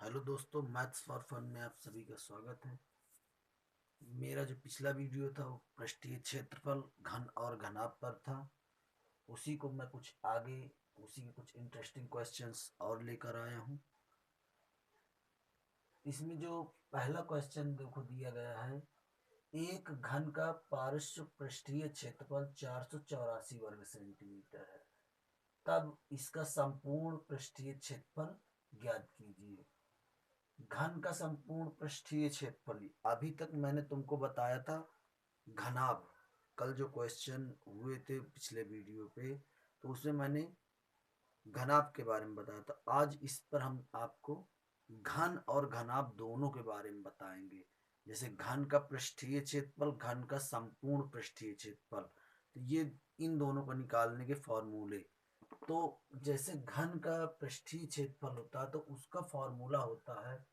Hello दोस्तों, maths for fun में आप सभी का स्वागत है। मेरा जो पिछला वीडियो था वो पृष्ठीय क्षेत्रफल घन और घनाभ पर था। उसी को मैं कुछ आगे उसी के कुछ इंटरेस्टिंग क्वेश्चंस और लेकर आया हूँ। इसमें जो पहला क्वेश्चन देखो दिया गया है, एक घन का पार्श्व पृष्ठीय क्षेत्रफल 484 वर्ग सेंटीमीटर है, तब इसका संपूर्ण पृष्ठीय क्षेत्रफल ज्ञात कीजिए। घन का संपूर्ण पृष्ठीय क्षेत्रफल, अभी तक मैंने तुमको बताया था घनाभ। कल जो क्वेश्चन हुए थे पिछले वीडियो पे, तो उसमें मैंने घनाभ के बारे में बताया था। आज इस पर हम आपको घन और घनाभ दोनों के बारे में बताएंगे। जैसे घन का पृष्ठीय क्षेत्रफल, घन का संपूर्ण पृष्ठीय क्षेत्रफल, तो ये इन दोनों को निकालने के फॉर्मूले। तो जैसे घन का पृष्ठीय क्षेत्रफल होता है तो उसका फॉर्मूला होता है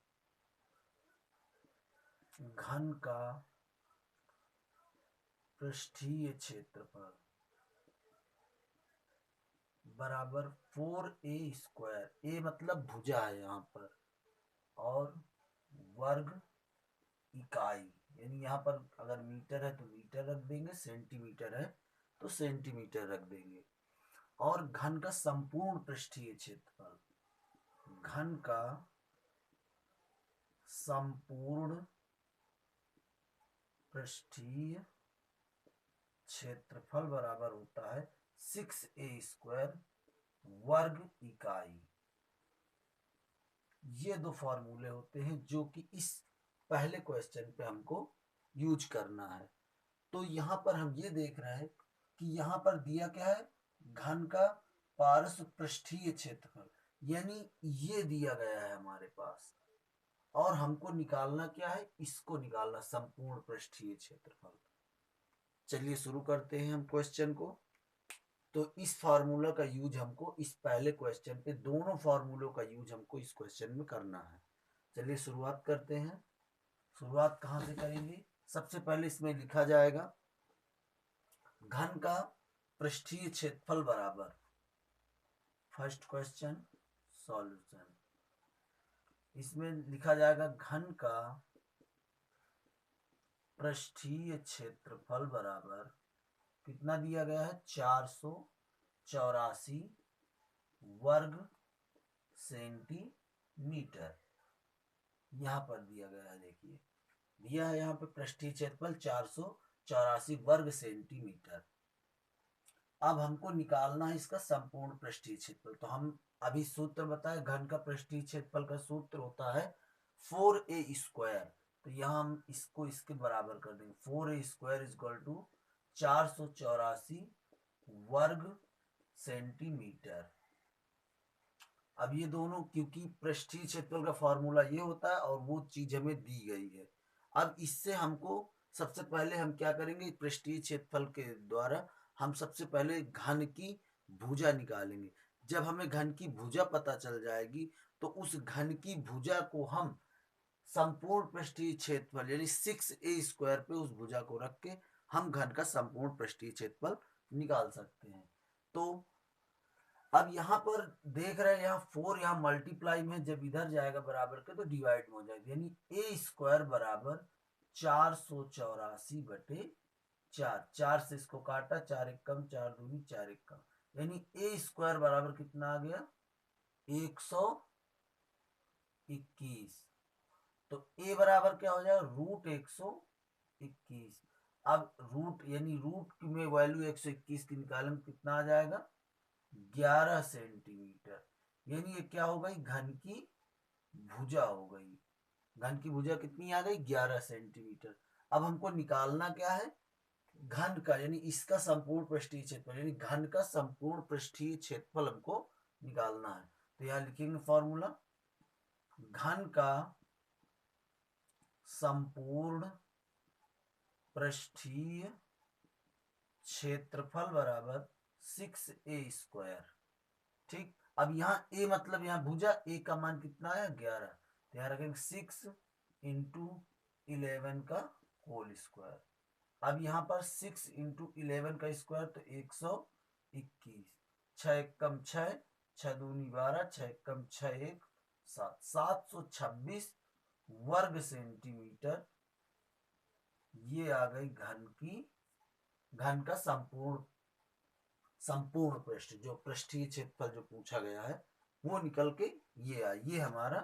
घन का पृष्ठीय क्षेत्रफल बराबर 4a²। ए मतलब भुजा है यहाँ पर, और वर्ग इकाई, यानी यहाँ पर अगर मीटर है तो मीटर रख देंगे, सेंटीमीटर है तो सेंटीमीटर रख देंगे। और घन का संपूर्ण पृष्ठीय क्षेत्रफल, घन का संपूर्ण पृष्ठीय क्षेत्रफल बराबर होता है 6a² वर्ग इकाई। ये दो फॉर्मूले होते हैं जो कि इस पहले क्वेश्चन पे हमको यूज करना है। तो यहाँ पर हम ये देख रहे हैं कि यहाँ पर दिया क्या है, घन का पार्श्व पृष्ठीय क्षेत्रफल, यानी ये दिया गया है हमारे पास, और हमको निकालना क्या है, इसको निकालना संपूर्ण पृष्ठीय क्षेत्रफल। चलिए शुरू करते हैं हम क्वेश्चन को। तो इस फार्मूला का यूज हमको इस पहले क्वेश्चन पे, दोनों फार्मूलों का यूज हमको इस क्वेश्चन में करना है। चलिए शुरुआत करते हैं। शुरुआत कहाँ से करेंगे? सबसे पहले इसमें लिखा जाएगा घन का पृष्ठीय क्षेत्रफल बराबर, फर्स्ट क्वेश्चन सॉल्यूशन। इसमें लिखा जाएगा घन का पृष्ठीय क्षेत्रफल बराबर, कितना दिया गया है, 484 वर्ग सेंटीमीटर। यहाँ पर दिया गया है, देखिए दिया है यहाँ पे पृष्ठीय क्षेत्रफल 484 वर्ग सेंटीमीटर। अब हमको निकालना है इसका संपूर्ण पृष्ठीय क्षेत्रफल। तो हम अभी सूत्र बताए, घन का पृष्ठीय क्षेत्रफल का सूत्र होता है 4a²। तो यहाँ हम इसको इसके बराबर कर देंगे, 4a² इक्वल टू 484 वर्ग सेंटीमीटर। अब ये दोनों, क्योंकि पृष्ठीय क्षेत्रफल का फॉर्मूला ये होता है और वो चीज हमें दी गई है। अब इससे हमको सबसे पहले हम क्या करेंगे, पृष्ठीय क्षेत्रफल के द्वारा हम सबसे पहले घन की भुजा निकालेंगे। जब हमें घन की भुजा पता चल जाएगी तो उस घन की भुजा को हम संपूर्ण पृष्ठीय क्षेत्रफल यानी 6a² पे उस भुजा को रख के हम घन का संपूर्ण पृष्ठीय क्षेत्रफल निकाल सकते हैं। तो अब यहाँ पर देख रहे हैं, यहाँ 4 यहाँ मल्टीप्लाई में, जब इधर जाएगा बराबर के तो डिवाइड में हो जाएगा, यानी a² बराबर 484/4। 4 से इसको काटा, 4 एक कम, 4 दूनी 4 एक कम, यानी a² बराबर कितना आ गया, 121। तो a बराबर क्या हो जाएगा, √121। अब रूट यानी रूट में वैल्यू 121 की निकालें, कितना आ जाएगा, 11 सेंटीमीटर। यानी ये क्या हो गई, घन की भुजा हो गई। घन की भुजा कितनी आ गई, 11 सेंटीमीटर। अब हमको निकालना क्या है, घन का यानी इसका संपूर्ण पृष्ठीय क्षेत्रफल, यानी घन का संपूर्ण पृष्ठीय क्षेत्रफल हमको निकालना है। तो यहां लिखेंगे फॉर्मूला, घन का संपूर्ण पृष्ठीय क्षेत्रफल बराबर 6a²। ठीक, अब यहाँ a मतलब यहाँ भुजा, a का मान कितना है, 11। तो यहाँ रखेंगे 6 इंटू 11 का होल स्क्वायर। अब यहाँ पर 6 इंटू 11 का स्क्वायर तो 121। 6 एक कम 6, 6 दूनी 12, 6 एक कम 6 एक 726 वर्ग सेंटीमीटर ये आ गई घन का संपूर्ण पृष्ठ, जो पृष्ठीय क्षेत्रफल जो पूछा गया है वो निकल के ये आया। ये हमारा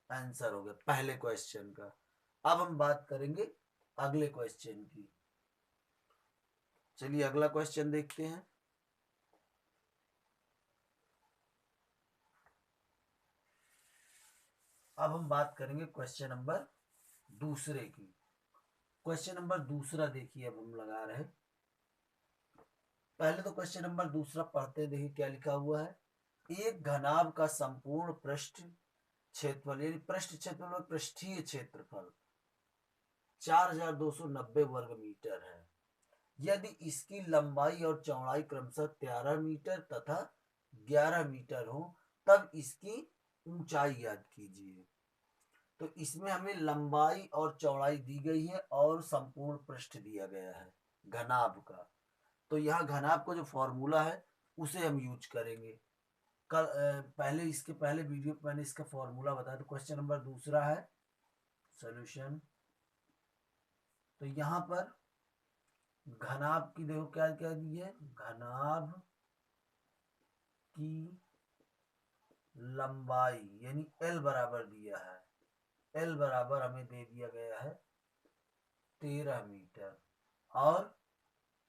आंसर हो गया पहले क्वेश्चन का। अब हम बात करेंगे अगले क्वेश्चन की। चलिए अगला क्वेश्चन देखते हैं। अब हम बात करेंगे क्वेश्चन नंबर दूसरे की। क्वेश्चन नंबर दूसरा देखिए, अब हम लगा रहे हैं। पहले तो क्वेश्चन नंबर दूसरा पढ़ते देखिए क्या लिखा हुआ है। एक घनाभ का संपूर्ण पृष्ठ क्षेत्रफल, यानी पृष्ठ क्षेत्रफल पृष्ठीय क्षेत्रफल 4290 वर्ग मीटर है। यदि इसकी लंबाई और चौड़ाई क्रमशः 13 मीटर तथा 11 मीटर हो तब इसकी ऊंचाई ज्ञात कीजिए। तो इसमें हमें लंबाई और चौड़ाई दी गई है और संपूर्ण पृष्ठ दिया गया है घनाभ का। तो यहाँ घनाभ का जो फॉर्मूला है उसे हम यूज करेंगे। कल इसके पहले वीडियो में मैंने इसका फॉर्मूला बताया। तो क्वेश्चन नंबर दूसरा है सॉल्यूशन। तो यहाँ पर घनाभ की देखो क्या क्या दी है। घनाभ की लंबाई यानी L बराबर दिया है। L बराबर हमें दे दिया गया है 13 मीटर और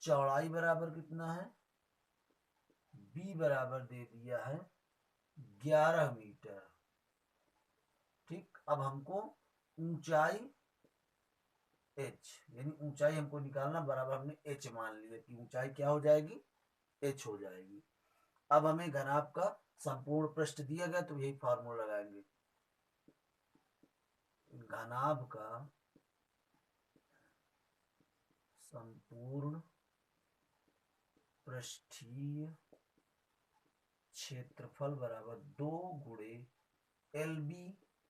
चौड़ाई बराबर कितना है, B बराबर दे दिया है 11 मीटर। ठीक, अब हमको ऊंचाई h यानी ऊंचाई हमको निकालना, बराबर हमने h मान लिया कि ऊंचाई क्या हो जाएगी, h हो जाएगी। अब हमें घनाभ का संपूर्ण पृष्ठ दिया गया तो यही फार्मूला लगाएंगे। घनाभ का संपूर्ण पृष्ठीय क्षेत्रफल बराबर 2 गुणे LB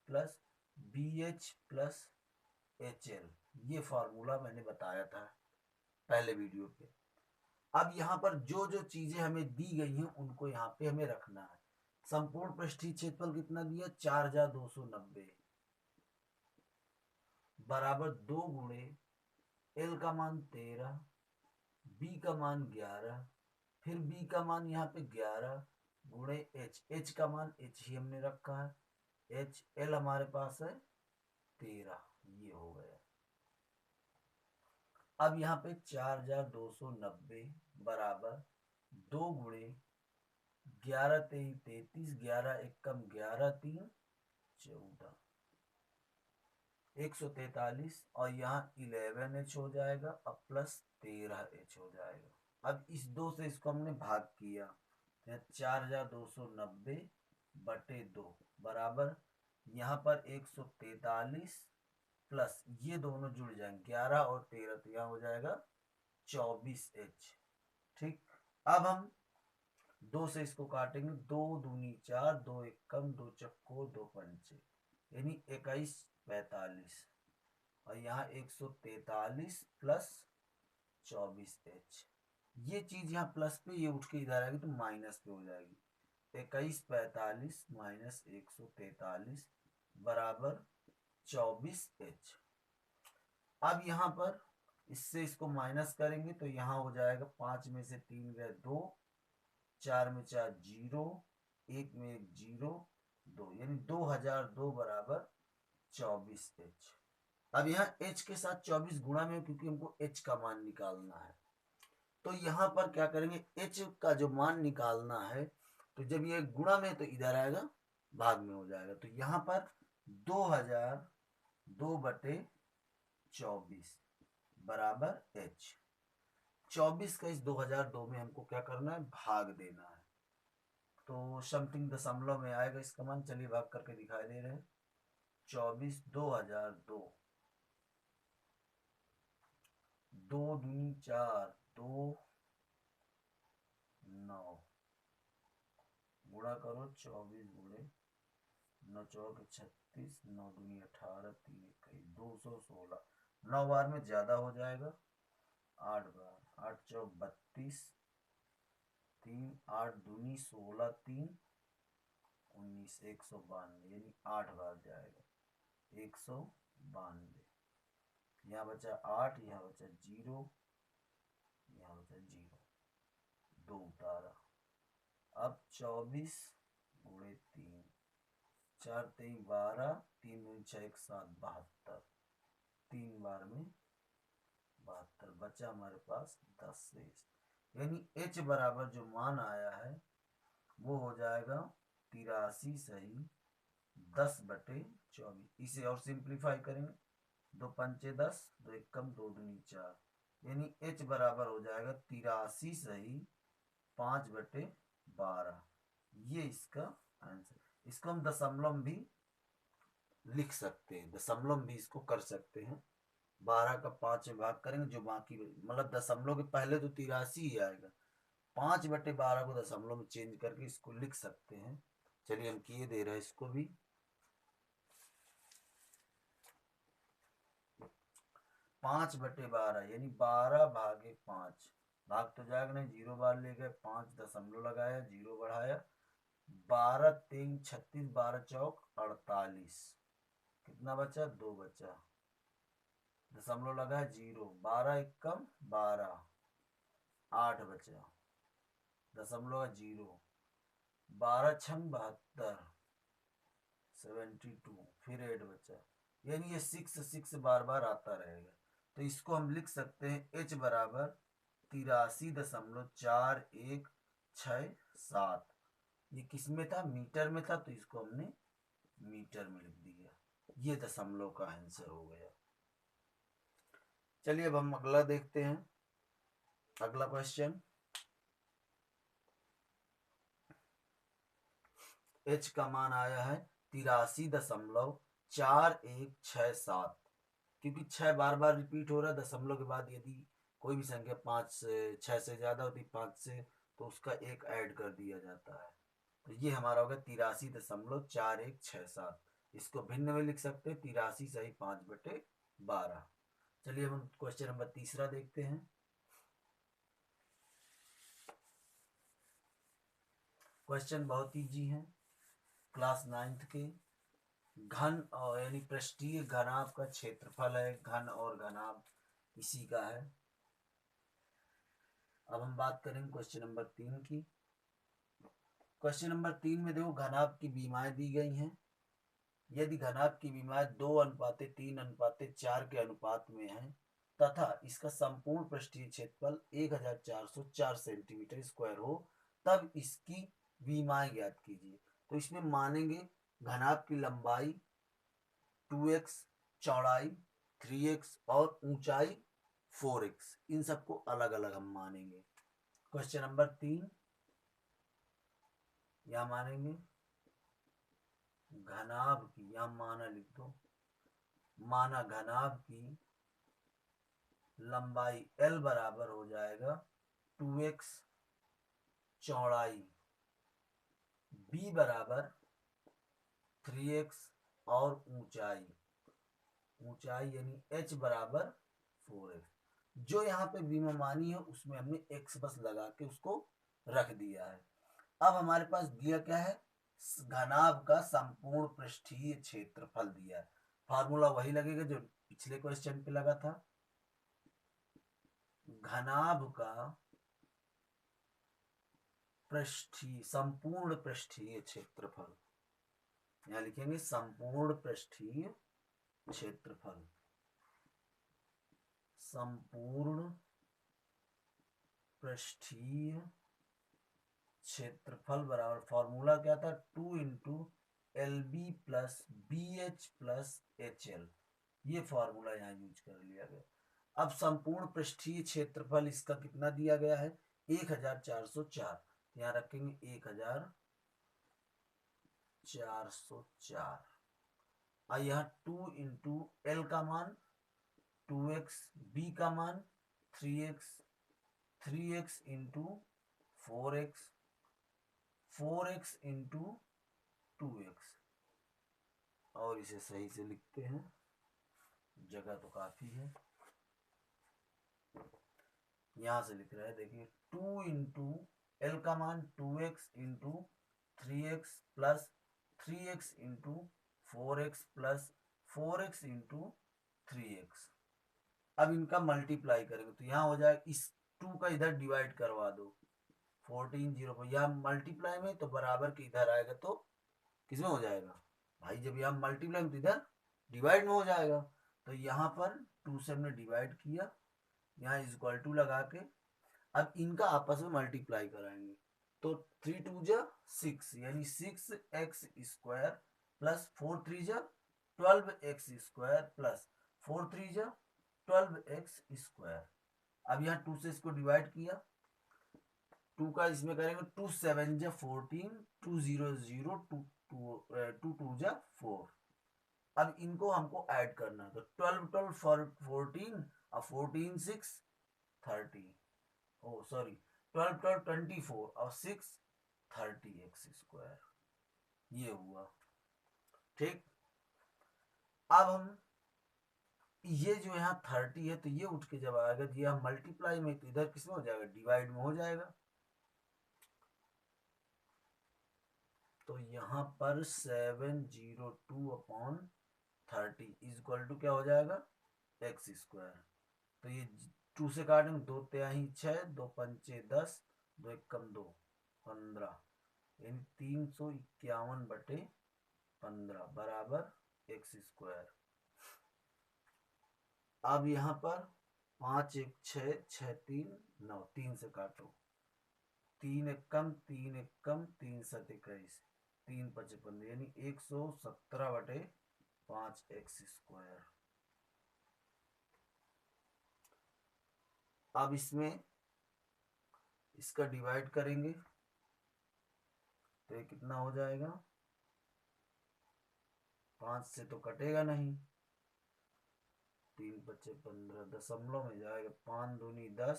plus BH plus HL। ये फॉर्मूला मैंने बताया था पहले वीडियो पे। अब यहाँ पर जो जो चीजें हमें दी गई हैं उनको यहाँ पे हमें रखना है। संपूर्ण पृष्ठीय क्षेत्रफल कितना दिया, 4290 बराबर 2 गुणे L का मान 13, B का मान 11, फिर B का मान यहाँ पे 11 गुणे H का मान H ही हमने रखा है, HL हमारे पास है 13। ये हो गया। अब यहाँ पे 4290 बराबर 2 गुणे 11 3 33, 11 1 कम 11 3 14, 143 और यहाँ 11H हो जाएगा अब प्लस 13H हो जाएगा। अब इस 2 से इसको हमने भाग किया, 4290 बटे 2 बराबर यहाँ पर 143 प्लस ये दोनों जुड़ जाएंगे 11 और 13, तो यहाँ हो जाएगा 24H। ठीक, अब हम 2 से इसको काटेंगे, 2 दूनी 4, 2 एक कम, 2 चक्को 2 पंचे, यानी 21 45 और यहाँ 143 प्लस 24H। ये चीज यहाँ प्लस पे, ये उठ के इधर आएगी तो माइनस पे हो जाएगी। 21 45 माइनस 143 बराबर 24H। अब यहाँ पर इससे इसको माइनस करेंगे तो यहाँ हो जाएगा 5 में से 3 गए 2, 4 में 4 0, 1 में 1 0 2, यानी 2002 बराबर 24H। अब यहाँ H के साथ 24 गुणा में, क्योंकि हमको H का मान निकालना है तो यहाँ पर क्या करेंगे, H का जो मान निकालना है तो जब ये गुणा में तो इधर आएगा भाग में हो जाएगा। तो यहाँ पर 2002 बटे 24 बराबर H। 24 का इस 2002 में हमको क्या करना है, भाग देना है। तो समथिंग दशमलव में आएगा इसका मान। चलिए भाग करके दिखाई दे रहे हैं। 24 2002, 2 दूनी 4 2 9 गुणा करो 24 गुणे 9 चौक 36, 9 दूनी 18, 3 21 216। 9 बार में ज्यादा हो जाएगा, 8 बार, 8 चौक 32, 3 8 दूनी 16, 3 19, 192 यानी 8 बार जाएगा, 192। यहाँ बचा 8, यहाँ बचा 0, यहाँ बचा 0, 2 उतारा। अब 24 गुणे 3, 4 3 12, 3 दूनी 6 1 7 72, 3 बार में 72, बचा हमारे पास 10 शेष। यानी h बराबर जो मान आया है वो हो जाएगा 83 सही 10/24। इसे और सिंप्लीफाई करेंगे, 2 पंचे 10, 2 एक कम, 2 दूनी 4, यानी h बराबर हो जाएगा 83 सही 5/12। ये इसका आंसर। इसको हम दशमलव भी लिख सकते हैं, दशमलव भी इसको कर सकते हैं। 12 का 5 में भाग करेंगे, जो बाकी मतलब दशमलव के पहले तो 83 ही आएगा, 5/12 को दशमलव में चेंज करके इसको लिख सकते हैं। चलिए हम किए दे रहे हैं इसको भी। 5/12 यानी 12/5, भाग तो जाएगा नहीं, 0 बार ले गए, 5 दशमलव लगाया, 0 बढ़ाया, 12 3 36, 12 चौक 48, कितना बचा, 2 बचा, दशमलव लगाया 0, 12 एक कम 12, 8 बचा, दशमलव 0, 12 छंग 72, 72, फिर 8 बचा, यानी ये 6 बार बार आता रहेगा। तो इसको हम लिख सकते हैं h बराबर 83.4167। ये किस में था, मीटर में था, तो इसको हमने मीटर में लिख दिया। ये दशमलव का आंसर हो गया। चलिए अब हम अगला देखते हैं। अगला क्वेश्चन, h का मान आया है 83.4167, क्योंकि 6 बार बार रिपीट हो रहा है। दशमलव के बाद यदि कोई भी संख्या 5 से 6 से ज्यादा होती, 5 से, तो उसका 1 ऐड कर दिया जाता है। तो ये हमारा होगा 83.4167। इसको भिन्न में लिख सकते हैं, 83 सही 5/12। चलिए हम क्वेश्चन नंबर तीसरा देखते हैं। क्वेश्चन बहुत इजी है, क्लास 9th के। घन और यानी पृष्ठीय घनाभ का क्षेत्रफल है, घन और घनाभ इसी का है। अब हम बात करेंगे क्वेश्चन नंबर 3 की। क्वेश्चन नंबर 3 में देखो घनाभ की विमाएं दी गई हैं। यदि घनाभ की विमाएं 2:3:4 के अनुपात में है तथा इसका संपूर्ण पृष्ठीय क्षेत्रफल 1404 सेंटीमीटर स्क्वायर हो, तब इसकी विमाएं ज्ञात कीजिए। तो इसमें मानेंगे घनाभ की लंबाई 2x, चौड़ाई 3x और ऊंचाई 4x, इन सबको अलग अलग हम मानेंगे। क्वेश्चन नंबर 3 यहां मानेंगे घनाभ की, यहां माना लिख दो, माना घनाभ की लंबाई L बराबर हो जाएगा 2x, चौड़ाई B बराबर 3x और ऊंचाई यानी h बराबर 4x। जो यहाँ पे विमा मानी है उसमें हमने x बस लगा के उसको रख दिया है। अब हमारे पास दिया क्या है, घनाभ का संपूर्ण पृष्ठीय क्षेत्रफल दिया है। फार्मूला वही लगेगा जो पिछले क्वेश्चन पे लगा था। घनाभ का पृष्ठीय, संपूर्ण पृष्ठीय क्षेत्रफल, यहां लिखेंगे संपूर्ण पृष्ठीय क्षेत्रफल, संपूर्ण पृष्ठीय क्षेत्रफल बराबर, फॉर्मूला क्या था, 2 into LB plus BH plus HL। ये फॉर्मूला यहाँ यूज कर लिया गया। अब संपूर्ण पृष्ठीय क्षेत्रफल इसका कितना दिया गया है, 1404। यहाँ रखेंगे 1404। और यहाँ 2 इंटू L का मान 2x, B का मान 3x, 3x into 4x, 4x into 2x, और इसे सही से लिखते हैं, जगह तो काफी है। यहां से लिख रहे हैं, देखिए 2 इंटू L का मान 2x into 3x plus 3x into 4x plus 4x into 3x। अब इनका मल्टीप्लाई करेंगे तो यहाँ हो जाएगा, इस 2 का इधर डिवाइड करवा दो, 14 0 पर यहाँ मल्टीप्लाई में तो बराबर के इधर आएगा तो किसमें हो जाएगा भाई, जब यहाँ मल्टीप्लाई में तो इधर डिवाइड में हो जाएगा। तो यहाँ पर 2 से हमने डिवाइड किया, यहाँ इक्वल टू लगा के अब इनका आपस में मल्टीप्लाई कराएंगे तो 3 2 जा 6 यानी 6x स्क्वायर प्लस 4 3 जा 12x स्क्वायर प्लस 4 3 जा 12x स्क्वायर। अब यहाँ 2 से इसको डिवाइड किया, 2 का इसमें करेंगे 2 7 जा 14 2 0 0 2 2 जा 4। अब इनको हमको ऐड करना है तो 12 12 14 और 14 6 30, ओ सॉरी 12 12 24 और 6 30x स्क्वायर, ये हुआ ठीक। अब हम ये जो यहाँ 30 है तो ये उठ के जब आएगा तो यह मल्टीप्लाई में तो इधर किसमें हो जाएगा, डिवाइड में हो जाएगा। तो यहाँ पर 702 अपॉन 30 इक्वल टू क्या हो जाएगा, x स्क्वायर। तो ये 2 से काटेंगे, 2 तिहाई 6 2 पंचे 10 2 एकम 2 15 यानी 351 बटे 15 बराबर x स्क्वायर। अब यहाँ पर 5 1 6 6 3 9 3 से काटो, 3 एकम 3 एकम 3 7 21 3 55 यानी 117 बटे 5x स्क्वायर। अब इसमें इसका डिवाइड करेंगे तो ये कितना हो जाएगा, 5 से तो कटेगा नहीं, 3 बचे 15 दशमलव में जाएगा, 5 दूनी 10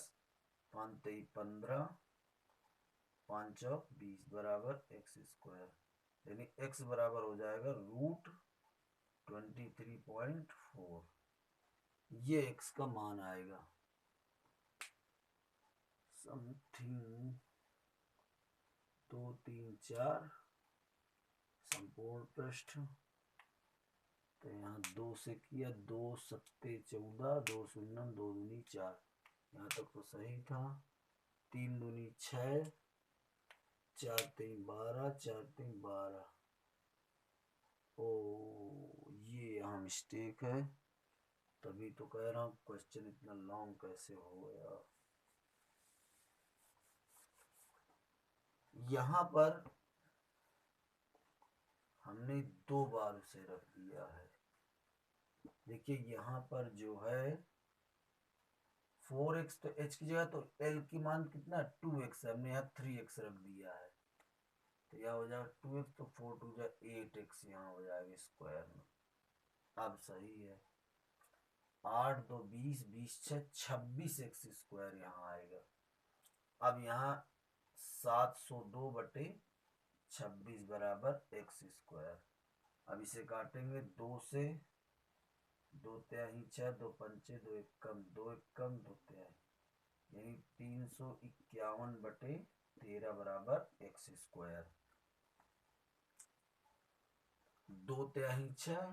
5 तेई 15 5 चौक 20 बराबर x स्क्वायर यानी x बराबर हो जाएगा √23.4, ये x का मान आएगा। समथिंग 2 3 4 संपूर्ण पृष्ठ, तो यहाँ 2 से किया, 2 7 14 2 0 2 दूनी 4, यहाँ तक तो सही था, 3 दूनी 6 4 3 12 4 3 12, ओ ये यहाँ मिस्टेक है, तभी तो कह रहा हूँ क्वेश्चन इतना लॉन्ग कैसे हो गया। यहाँ पर हमने 2 बार उसे रख दिया है, देखिए यहाँ पर जो है 4x तो h की जगह तो l की मान कितना 2x है, हमने यहाँ 3x रख दिया है तो यह हो जाएगा 2x तो 4 2 जा 8x यहाँ हो जाएगा स्क्वायर में। अब सही है, 8 2 20 20 6 26x स्क्वायर यहाँ आएगा। अब यहाँ 702 बटे 26 बराबर x स्क्वायर। अब इसे काटेंगे, 2 से 2 तिहाई 6 2 पंचे 2 एकम 2 एकम 2 तिहाई यानी 351 बटे 13 बराबर x स्क्वायर। 2 तिहाई 6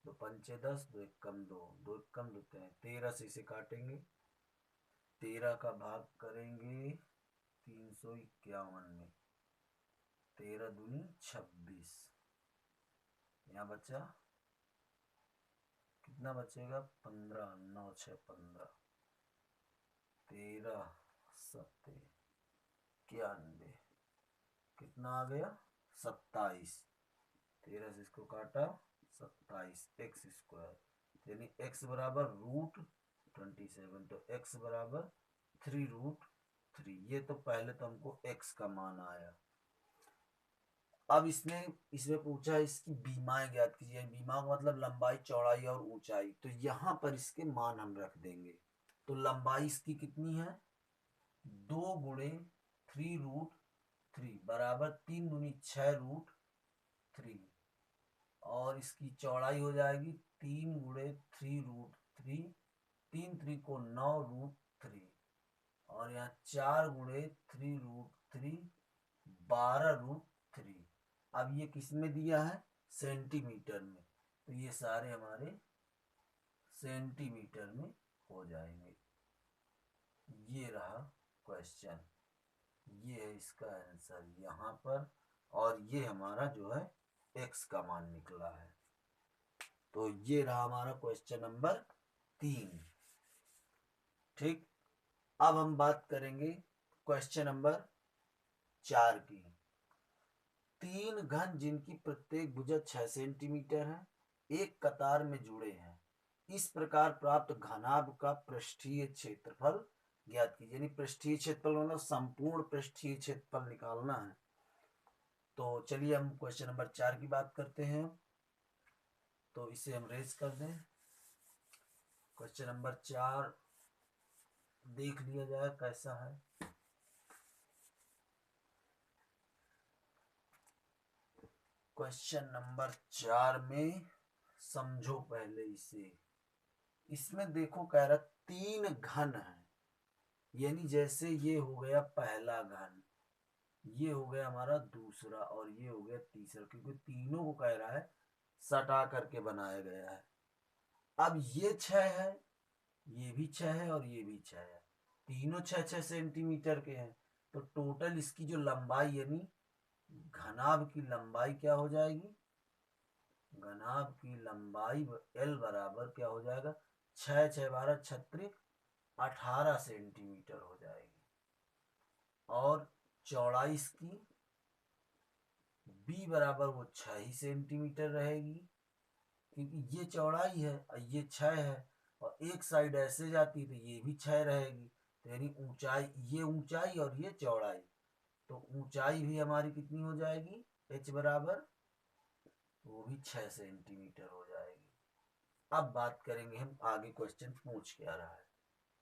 2 पंचे 10 2 एकम 2 2 एकम 2 तिहाई 13 से इसे काटेंगे, 13 का भाग करेंगे 351 में, 13 दूनी 26, यहाँ बचा कितना बचेगा 15 9 6 15 13 7 91 कितना आ गया 27, 13 से इसको काटा 27 x स्क्वायर यानी x बराबर √27, तो x बराबर 3√3, ये तो पहले तो हमको x का मान आया। अब इसमें पूछा इसकी बीमाएं ज्ञात कीजिए, बीमा मतलब लंबाई चौड़ाई और ऊंचाई, तो यहाँ पर इसके मान हम रख देंगे। तो लंबाई इसकी कितनी है 2 गुणे 3√3 बराबर 3 दूनी 6√3 और इसकी चौड़ाई हो जाएगी 3 गुणे 3√3 3 3 को 9√3 और यहाँ 4 गुणे 3√3 12√3 अब ये किस में दिया है, सेंटीमीटर में, तो ये सारे हमारे सेंटीमीटर में हो जाएंगे। ये रहा क्वेश्चन, ये है इसका आंसर यहाँ पर, और ये हमारा जो है x का मान निकला है। तो ये रहा हमारा क्वेश्चन नंबर 3। ठीक, अब हम बात करेंगे क्वेश्चन नंबर 4 की। 3 घन जिनकी प्रत्येक भुजा 6 सेंटीमीटर है, एक कतार में जुड़े हैं, इस प्रकार प्राप्त घनाभ का पृष्ठीय क्षेत्रफल ज्ञात कीजिए। यानी पृष्ठीय क्षेत्रफल मतलब संपूर्ण पृष्ठीय क्षेत्रफल निकालना है। तो चलिए हम क्वेश्चन नंबर 4 की बात करते हैं। तो इसे हम रेज कर दें। क्वेश्चन नंबर 4 देख लिया जाए कैसा है। क्वेश्चन नंबर 4 में समझो पहले इसे। इसमें देखो कह रहा 3 घन है, यानी जैसे ये हो गया पहला घन, ये हो गया हमारा दूसरा, और ये हो गया तीसरा, क्योंकि तीनों को कह रहा है सटा करके बनाया गया है। अब ये 6 है, ये भी 6 है, और ये भी 6 है, तीनों 6-6 सेंटीमीटर के हैं। तो टोटल इसकी जो लंबाई यानी घनाभ की लंबाई क्या हो जाएगी, घनाभ की लंबाई L बराबर क्या हो जाएगा, 6 6 12 36 18 सेंटीमीटर हो जाएगी। और चौड़ाई इसकी B बराबर वो 6 ही सेंटीमीटर रहेगी, क्योंकि ये चौड़ाई है और ये 6 है, और एक साइड ऐसे जाती तो ये भी 6 रहेगी। तो यानी ऊंचाई, ये ऊंचाई और ये चौड़ाई, तो ऊंचाई भी हमारी कितनी हो जाएगी, H बराबर वो भी 6 सेंटीमीटर हो जाएगी। अब बात करेंगे हम आगे क्वेश्चन पूछ क्या रहा है।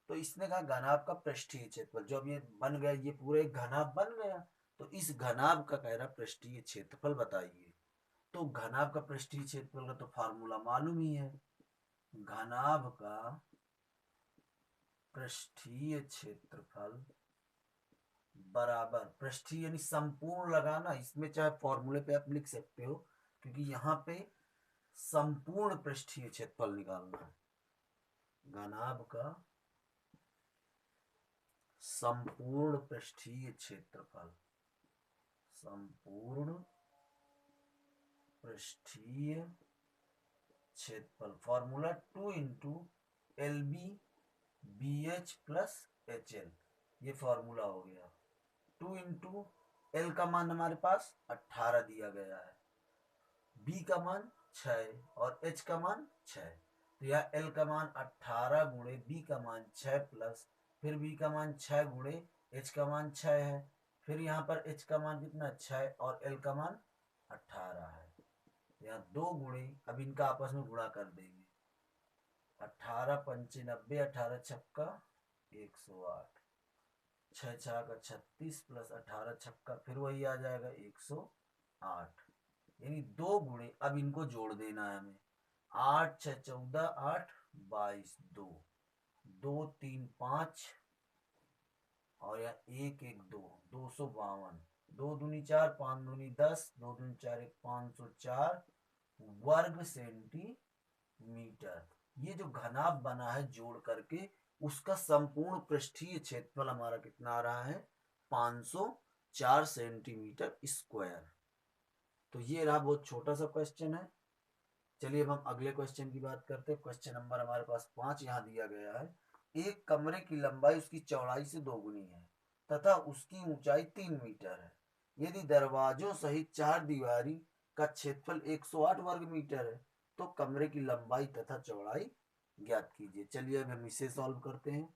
तो इसने कहा घनाभ का पृष्ठीय क्षेत्रफल, जब ये बन गया, ये पूरे घनाभ बन गया, तो इस घनाभ का कह रहा पृष्ठीय क्षेत्रफल बताइए। तो घनाभ का पृष्ठीय क्षेत्रफल का तो फार्मूला मालूम ही है, घनाभ का पृष्ठीय क्षेत्रफल बराबर, पृष्ठीय यानी संपूर्ण लगाना, इसमें चाहे फॉर्मूले पे आप लिख सकते हो, क्योंकि यहाँ पे संपूर्ण पृष्ठीय क्षेत्रफल निकालना है। घनाभ का संपूर्ण पृष्ठीय क्षेत्रफल, संपूर्ण पृष्ठीय क्षेत्रफल, formula 2 into LB BH plus HL, ये फॉर्मूला हो गया। 2 इंटू L का मान हमारे पास 18 दिया गया है, B का मान 6 और H का मान 6, तो यह L का मान 18 गुणे B का मान 6 प्लस फिर B का मान 6 गुणे H का मान 6 है, फिर यहाँ पर H का मान कितना 6 और L का मान 18 है। यहाँ 2 गुणे, अब इनका आपस में गुणा कर देंगे, 18 पंचे 90, 18 छक्का 108, 6 6 का 36 प्लस 18 छक्का फिर वही आ जाएगा 108, यानी 2 गुणे, अब इनको जोड़ देना है हमें, 8 6 14 8 22, 2 2 3 5 और यहाँ 1 1 2, 252, 2 दूनी 4 5 दूनी 10, 2 दूनी 4 1 504 वर्ग सेंटीमीटर। ये जो घनाभ बना है जोड़ करके, उसका संपूर्ण पृष्ठीय क्षेत्रफल हमारा कितना आ रहा है, 504 सेंटीमीटर स्क्वायर। तो ये रहा बहुत छोटा सा क्वेश्चन है। चलिए अब हम अगले क्वेश्चन की बात करते हैं। क्वेश्चन नंबर हमारे पास 5 यहाँ दिया गया है। एक कमरे की लंबाई उसकी चौड़ाई से दोगुनी है तथा उसकी ऊंचाई 3 मीटर है। यदि दरवाजों सहित 4 दीवारी का क्षेत्रफल 108 वर्ग मीटर है, तो कमरे की लंबाई तथा चौड़ाई ज्ञात कीजिए। चलिए अब हम इसे सॉल्व करते हैं।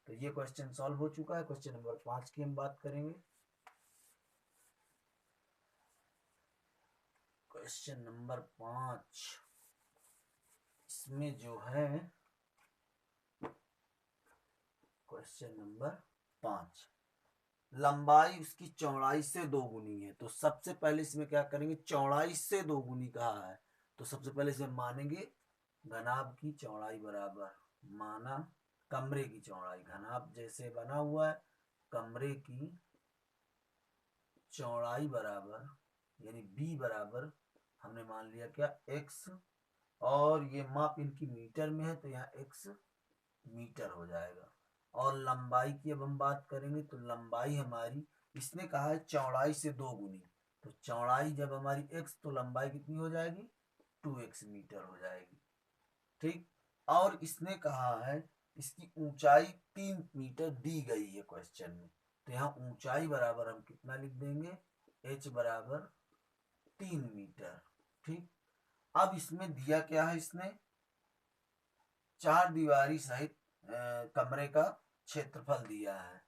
तो ये क्वेश्चन सॉल्व हो चुका है। क्वेश्चन नंबर 5 की हम बात करेंगे। क्वेश्चन नंबर 5, इसमें जो है क्वेश्चन नंबर 5, लंबाई उसकी चौड़ाई से दोगुनी है। तो सबसे पहले इसमें क्या करेंगे, चौड़ाई से दोगुनी कहा है, तो सबसे पहले इसमें मानेंगे घनाभ की चौड़ाई बराबर, माना कमरे की चौड़ाई, घनाभ जैसे बना हुआ है, कमरे की चौड़ाई बराबर यानी b बराबर हमने मान लिया क्या x, और ये माप इनकी मीटर में है तो यहाँ x मीटर हो जाएगा। और लंबाई की अब हम बात करेंगे तो लंबाई हमारी, इसने कहा है चौड़ाई से 2 गुनी, तो चौड़ाई जब हमारी x तो लंबाई कितनी हो जाएगी 2x मीटर हो जाएगी। ठीक, और इसने कहा है इसकी ऊंचाई 3 मीटर दी गई है क्वेश्चन में, तो यहाँ ऊंचाई बराबर हम कितना लिख देंगे h बराबर 3 मीटर। ठीक, अब इसमें दिया क्या है, इसने 4 दीवारी सहित कमरे का क्षेत्रफल दिया है,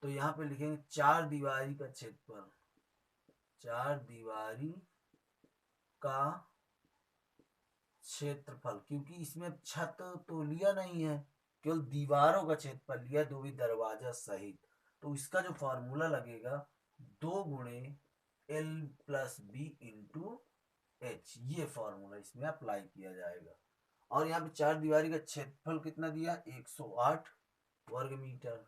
तो यहाँ पे लिखेंगे 4 दीवारी का क्षेत्रफल, 4 दीवारी का क्षेत्रफल, क्योंकि इसमें छत तो लिया नहीं है, केवल दीवारों का क्षेत्रफल लिया, दो भी दरवाजा सहित, तो इसका जो फॉर्मूला लगेगा 2 गुणे L plus B into H, ये फॉर्मूला इसमें अप्लाई किया जाएगा। और यहाँ पे 4 दीवारी का क्षेत्रफल कितना दिया 108 वर्ग मीटर,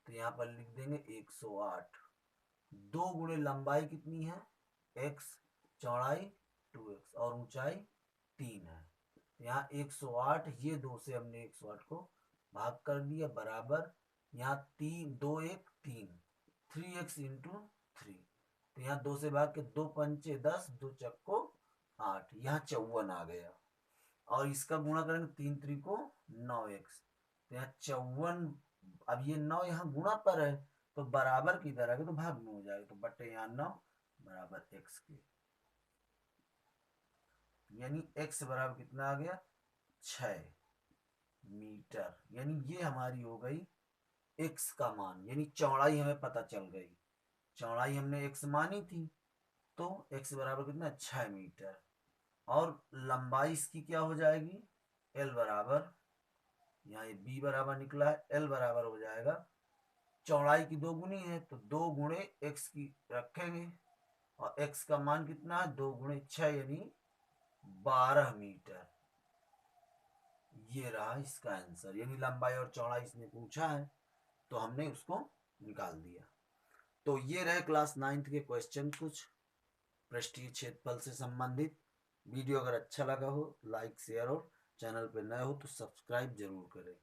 तो यहाँ पर लिख देंगे 108। 2 गुणे लंबाई कितनी है x, चौड़ाई 2x और ऊंचाई 3 है, यहाँ 108, ये 2 से हमने 108 को भाग कर दिया बराबर, यहाँ 3 2 1 3 3x इंटू 3, तो यहाँ 2 से भाग के 2 पंचे 10, 2 चक्को 8, यहाँ 54 आ गया। और इसका गुणा करेंगे 3 3 को 9x, तो यहाँ 54, अब ये 9 यहाँ गुणा पर है तो बराबर की तरह के तो भाग में हो जाएगा, तो बटे यहाँ 9 बराबर x के, यानी x बराबर कितना आ गया 6 मीटर, यानी ये हमारी हो गई x का मान, यानी चौड़ाई हमें पता चल गई, चौड़ाई हमने x मानी थी तो x बराबर कितना 6 मीटर, और लंबाई इसकी क्या हो जाएगी l बराबर, यहाँ ये b बराबर निकला है, l बराबर हो जाएगा चौड़ाई की 2 गुनी है तो 2 गुणे x की रखेंगे, और x का मान कितना है 2 गुणे 6 यानी 12 मीटर, ये रहा इसका आंसर, यानी लंबाई और चौड़ाई इसने पूछा है तो हमने उसको निकाल दिया। तो ये रहे क्लास 9th के क्वेश्चन कुछ पृष्ठीय क्षेत्रफल से संबंधित। वीडियो अगर अच्छा लगा हो लाइक शेयर और चैनल पर नए हो तो सब्सक्राइब जरूर करें।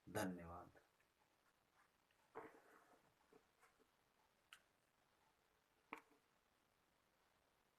धन्यवाद।